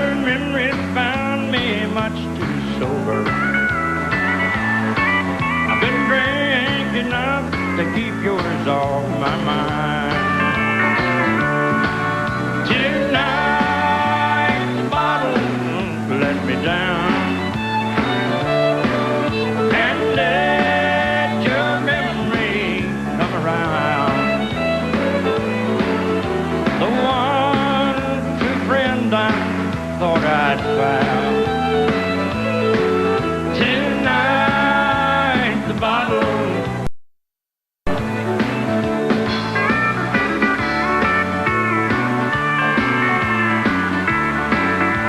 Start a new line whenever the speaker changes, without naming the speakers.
Your memory found me much too sober. I've been drinking enough to keep yours off my mind. Tonight the bottle let me down, and let your memory come around. The one true friend I thought I'd found